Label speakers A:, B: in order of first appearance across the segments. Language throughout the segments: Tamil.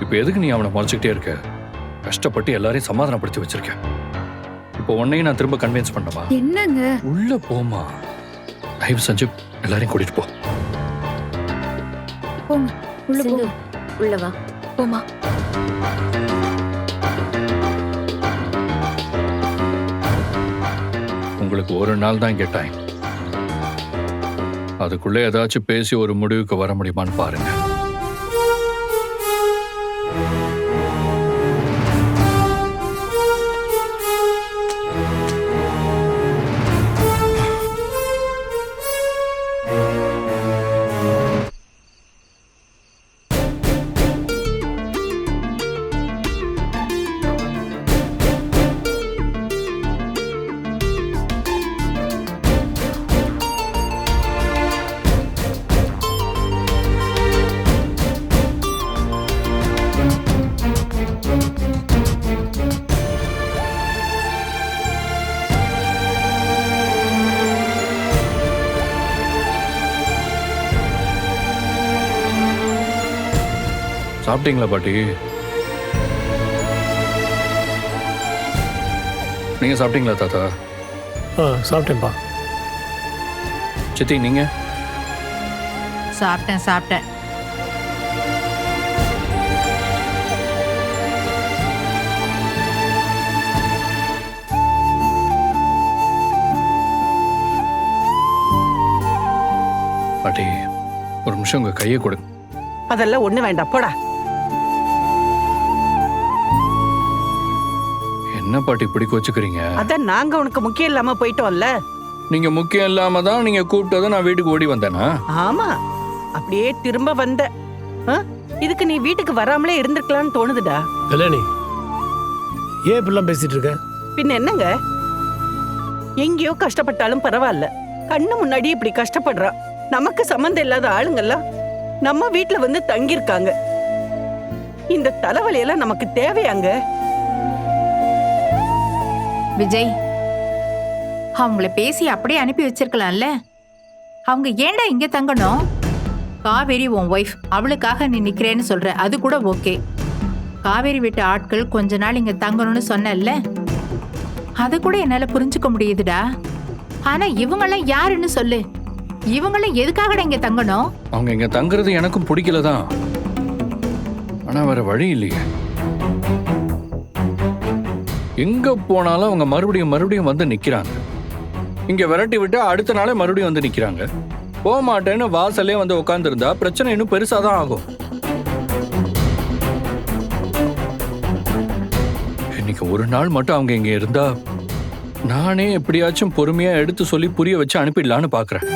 A: இப்போ எதுக்கு நீ அவனை மறைச்சிக்கிட்டே இருக்க? கஷ்டப்பட்டு எல்லாரையும் சமாதானப்படுத்தி வச்சிருக்க. இப்போ உன்னையும் நான் திரும்ப கன்வின்ஸ் பண்ணவா?
B: என்னங்க?
A: உள்ள போமா. தயவு செஞ்சு எல்லாரையும் கூட்டிட்டு போ.
B: போங்க, உள்ள
C: சிந்து,
B: போங்க.
C: உள்ள வா.
B: போமா.
A: உங்களுக்கு ஒரு நாள் தான் இங்க டைம். அதுக்குள்ள ஏதாச்சும் பேசி ஒரு முடிவுக்கு வர முடியுமான்னு பாருங்க. சாப்பிட்டீங்களா பாட்டி? நீங்க சாப்பிட்டீங்களா தாத்தா?
D: சாப்பிட்டேன்ப்பா.
A: சித்தி நீங்க?
E: சாப்பிட்டேன்.
A: பாட்டி ஒரு நிமிஷம் உங்க கையை கொடுங்க.
F: அதெல்லாம் ஒண்ணு வேண்டாம், போடா.
A: என்ன பாட்டி இப்படி கோச்சுக்கிறீங்க?
F: அதான் நாங்க உனக்கு முக்கியம் இல்லாம போயிட்டோம்ல.
A: நீங்க முக்கியம் இல்லாம தான் நீங்க கூப்பிட்டதும் நான் வீட்டுக்கு ஓடி வந்தேனா?
F: ஆமா, அப்படியே திரும்ப வந்த. இதுக்கு நீ வீட்டுக்கு வராமலே இருந்திருக்கலாம்னு தோணுதுடா.
D: கல்யாணி, ஏன் இப்படிலாம் பேசிட்டு இருக்க?
F: பின்ன என்னங்க, எங்கேயோ கஷ்டப்பட்டாலும் பரவாயில்ல, கண்ணு முன்னாடி இப்படி கஷ்டப்படுறா. நமக்கு சம்மந்தம் இல்லாத ஆளுங்கெல்லாம் நம்ம வீட்டுல வந்து தங்கியிருக்காங்க. இந்த தலைவலியெல்லாம் நமக்கு தேவையாங்க?
E: விஜய், அவங்கள பேசி அப்படியே அனுப்பி வச்சிருக்கலாம்ல. அவங்க ஏன்டா இங்க தங்கணும்? காவேரி உன் ஒய்ஃப், அவளுக்காக நீ நிக்கிறேன்னு சொல்ற, அது கூட ஓகே. காவேரி வீட்டு ஆட்கள் கொஞ்ச நாள் இங்க தங்கணும்னு சொன்னல, அது கூட என்னால புரிஞ்சுக்க முடியுதுடா. ஆனா இவங்கெல்லாம் யாருன்னு சொல்லு. இவங்கெல்லாம் எதுக்காகடா இங்க தங்கணும்?
A: அவங்க இங்க தங்குறது எனக்கும் பிடிக்கலதான். ஆனா வேற வழி இல்லையே. எங்க போனாலும் அவங்க மறுபடியும் வந்து நிக்கிறாங்க. இங்க விரட்டி விட்டு அடுத்த நாளே மறுபடியும் வந்து நிக்கிறாங்க. போக மாட்டேன்னு வாசலே வந்து உட்கார்ந்து இருந்தா பிரச்சனை இன்னும் பெருசாதான் ஆகும். இன்னைக்கு ஒரு நாள் மட்டும் அவங்க இங்க இருந்தா நானே எப்படியாச்சும் பொறுமையா எடுத்து சொல்லி புரிய வச்சு அனுப்பிடலான்னு பாக்குறேன்.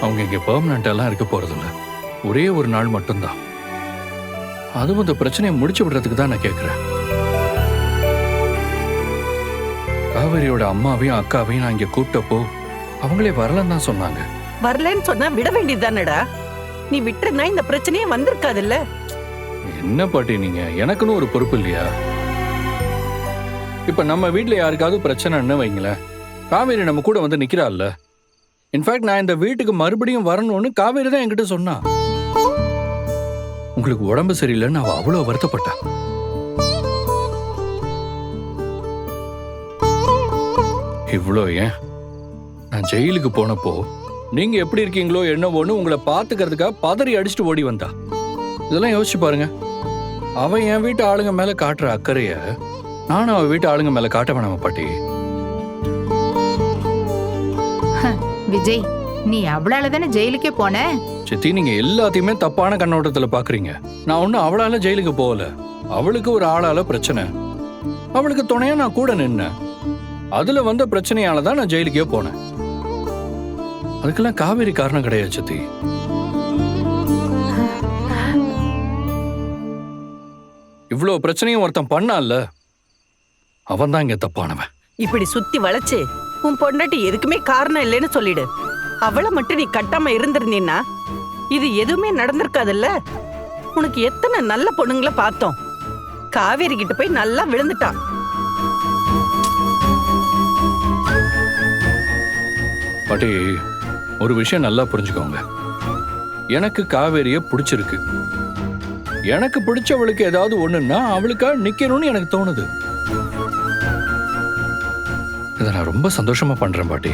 A: அவங்க இங்க பெர்மனண்டெல்லாம் இருக்க போறதில்ல. ஒரே ஒரு நாள் மட்டும்தான். அதுவும் இந்த பிரச்சனையை முடிச்சு விடுறதுக்கு தான் நான் கேட்கிறேன். காவேரியோட அம்மாவையும் அக்காவையும் நான் இங்க கூப்பிட்டப்போ அவங்களே வரலன்னு தான் சொன்னாங்க.
F: வரலன்னு சொன்னா விட வேண்டியதுதானடா. நீ விட்டுருந்தா இந்த பிரச்சனையே வந்திருக்காதுல்ல.
A: என்ன பாட்டி நீங்க, எனக்குன்னு ஒரு பொறுப்பு இல்லையா? இப்ப நம்ம வீட்டுல யாருக்காவது பிரச்சனைன்னு வைங்களேன், காவேரி நம்ம கூட வந்து நிக்கிறாள்ல. இன்ஃபேக்ட் நான் இந்த வீட்டுக்கு மறுபடியும் வரணும்னு காவேரி தான் என்கிட்ட சொன்னா. உங்களுக்கு உடம்பு சரியில்லைன்னு அவ அவ்வளவு வருத்தப்பட்டா. இவ்வளோ ஏன், நான் ஜெயிலுக்கு போனப்போ நீங்க எப்படி இருக்கீங்களோ என்னவோன்னு உங்களை பாத்துக்கிறதுக்காக பதறி அடிச்சுட்டு ஓடி வந்தா. இதெல்லாம் யோசிச்சு பாருங்க. அவன் என் வீட்டு ஆளுங்க மேல காட்டுற அக்கறைய நானும் அவ வீட்டு ஆளுங்க மேல காட்ட வேணாமா பாட்டி?
E: விஜய், நீ அவளால தானே ஜெயிலுக்கே போன.
A: சித்தி, நீங்க எல்லாத்தையுமே தப்பான கண்ணோட்டத்துல பாக்குறீங்க. நான் ஒன்னும் அவளால ஜெயிலுக்கு போகல. அவளுக்கு ஒரு ஆளால பிரச்சனை. அவளுக்கு துணையா நான் கூட நின்னேன். அதுல வந்த பிரச்சனையால தான் நான் ஜெயிலுக்கே போனேன். அதுக்கெல்லாம் காவேரி காரணம் கிடையாது சித்தி. இவ்வளவு பிரச்சனையும் ஒருத்தன் பண்ணான்ல, அவன் தான் இங்க தப்பானவன்.
F: இப்படி சுத்தி வளைச்சு உன் பொண்டாட்டி எதுக்குமே காரணம் இல்லைன்னு சொல்லிடு. அவளை மட்டும் நீ கட்டாம இருந்திருந்தீன்னா இது எதுவுமே நடந்திருக்காதுல்ல. உனக்கு எத்தனை நல்ல பொண்ணுங்களை பார்த்தோம். காவேரி கிட்ட போய் நல்லா விழுந்துட்டான்.
A: பாட்டி, ஒரு விஷயம் நல்லா புரிஞ்சுக்கோங்க. எனக்கு காவேரிய பிடிச்சிருக்கு. எனக்கு பிடிச்சவளுக்கு ஏதாவது ஒண்ணுன்னா அவளுக்கா நிக்கணும்னு எனக்கு தோணுது. இதை நான் ரொம்ப சந்தோஷமா பண்றேன் பாட்டி.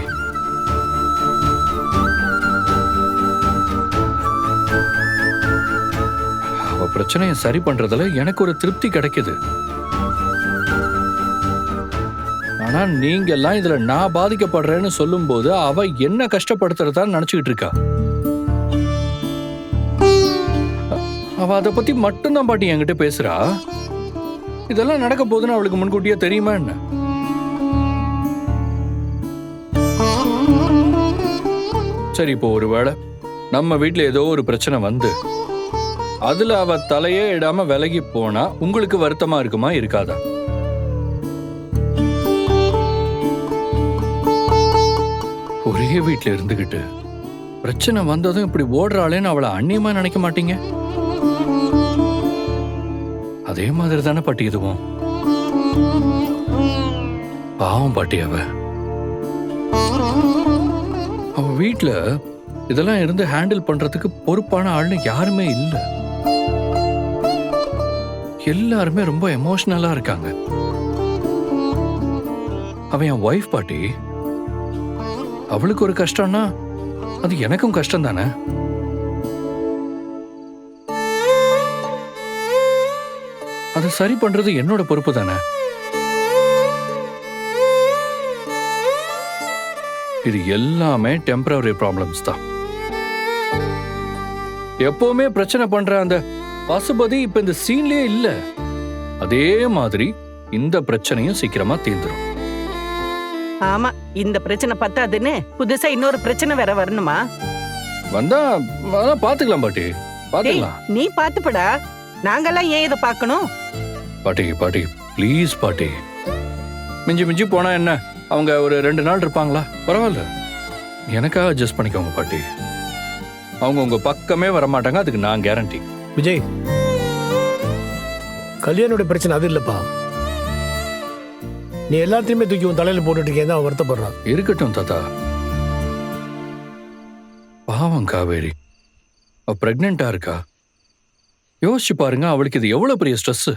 A: அவ பிரச்சனையை சரி பண்றதுல எனக்கு ஒரு திருப்தி கிடைக்குது. ஆனா நீங்க எல்லாம் இதுல நான் பாதிக்கப்படுறேன்னு சொல்லும் போது அவ என்ன கஷ்டப்படுத்துறதா நினைச்சுக்கிட்டு இருக்கா. அவ அதை பத்தி மட்டும்தான் பாட்டி என்கிட்ட பேசுறா. இதெல்லாம் நடக்க போகுதுன்னு அவளுக்கு முன்கூட்டியே தெரியுமா என்ன? சரி, இப்போ ஒருவேளை நம்ம வீட்டுல ஏதோ ஒரு பிரச்சனை வந்து அதுல அவ தலையே இடாம விலகி போனா உங்களுக்கு வருத்தமா இருக்குமா இருக்காதா? ஒரே வீட்டுல இருந்துகிட்டு பிரச்சனை வந்ததும் இப்படி ஓடுறாளேன்னு அவளை அந்நியமா நினைக்க மாட்டீங்க? அதே மாதிரி தானே பாட்டி இதுவும். பாவம் பாட்டி அவ வீட்டுல இதெல்லாம் இருந்து ஹேண்டில் பண்றதுக்கு பொறுப்பான ஆள்னு யாருமே இல்ல. எல்லாருமே ரொம்ப எமோஷனலா இருக்காங்க. அவ என் ஒய்ஃப் பாட்டி. அவளுக்கு ஒரு கஷ்டம்னா அது எனக்கும் கஷ்டம் தானே. அதை சரி பண்றது என்னோட பொறுப்பு தானே. இது எல்லாமே டெம்பரரி ப்ராப்ளம்ஸ் தான். எப்பவுமே பிரச்சனை பண்ற அந்த பசுபதி இப்ப இந்த சீன்லயே இல்ல. அதே மாதிரி இந்த பிரச்சனையும் சீக்கிரமா தீர்ந்துரும்.
F: ஆமா, இந்த பிரச்சனை பத்தாதுன்னு புதுசா இன்னொரு பிரச்சனை வேற வரணுமா?
A: வந்தா பாத்துக்கலாம் பாட்டி, பாத்துக்கலாம்.
F: நீ பாத்துப்படா, நாங்கெல்லாம் ஏன் இதை பார்க்கணும்?
A: பாட்டி பாட்டி ப்ளீஸ் பாட்டி. மிஞ்சி மிஞ்சி போனா என்ன, அவங்க ஒரு 2 நாள் இருப்பாங்களா? பரவாயில்ல, எனக்காக அட்ஜஸ்ட் பண்ணிக்கோங்க பாட்டி. அவங்க உங்க பக்கமே வரமாட்டாங்க, அதுக்கு நான் கேரண்டி.
D: விஜய், கல்யாணோட பிரச்சனை அது இல்லப்பா. நீ எல்லாத்தையுமே தூக்கி உன் தலையில போட்டுட்டு இருக்கேன் தான் வருத்தப்படுறான்.
A: இருக்கட்டும் தாத்தா. பாவம் காவேரி, அவ பிரெக்னெண்டா இருக்கா. யோசிச்சு பாருங்க, அவளுக்கு இது எவ்வளவு பெரிய ஸ்ட்ரெஸ்.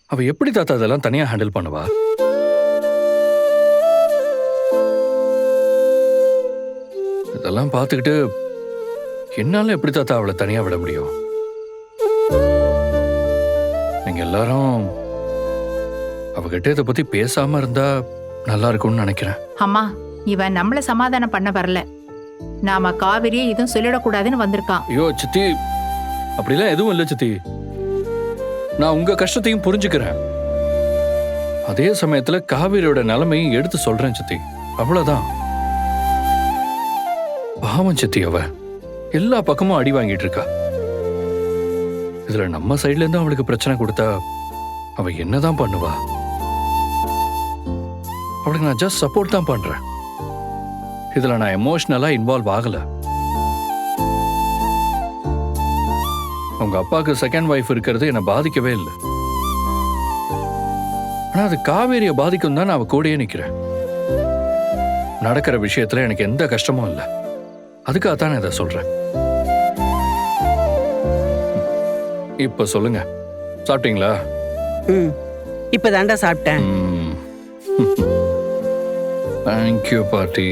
A: அவ எப்படி தாத்தா இதெல்லாம் தனியா ஹேண்டில் பண்ணுவா? இதெல்லாம் பார்த்துக்கிட்டு என்னால எப்படி தாத்தா அவளை தனியா விட முடியும்? நீங்க எல்லாரும் அவகிட்ட இதை பத்தி பேசாம இருந்தா நல்லா இருக்கும்னு நினைக்கிறேன்.
E: அம்மா, இவன் நம்மள சமாதானம் பண்ண வரல. நாம காவிரியை இதுவும் சொல்லிடக்கூடாதுன்னு வந்திருக்கான்.
A: ஐயோ சித்தி, அப்படிலாம் எதுவும் இல்லை சித்தி. நான் உங்க கஷ்டத்தையும் புரிஞ்சுக்கிறேன். அதே சமயத்துல காவிரியோட நிலைமையும் எடுத்து சொல்றேன் சித்தி, அவ்வளவுதான். பாவம் சித்தி, அவ எல்லா பக்கமும் அடி வாங்கிட்டு இருக்கா. இதுல நம்ம சைட்ல இருந்து அவளுக்கு பிரச்சனை கொடுத்தா அவ என்னதான் பண்ணுவா? அவளுக்கு நான் ஜஸ்ட் சப்போர்ட் தான் பண்றேன். இதுல நான் எமோஷனலா இன்வால்வ் ஆகல. உங்க அப்பாவுக்கு செகண்ட் வைஃப் இருக்கிறது என்னை பாதிக்கவே இல்லை. ஆனா அது காவேரியை பாதிக்கும் தான் நான் அவ கூடயே நிக்கிறேன். நடக்கிற விஷயத்துல எனக்கு எந்த கஷ்டமும் இல்லை. அதுக்காகத்தான் நான் இதை சொல்றேன். இப்ப சொல்லுங்க, சாப்பிட்டீங்களா?
F: இப்பதான்டா சாப்பிட்டேன்.
A: தேங்க்யூ பாட்டி.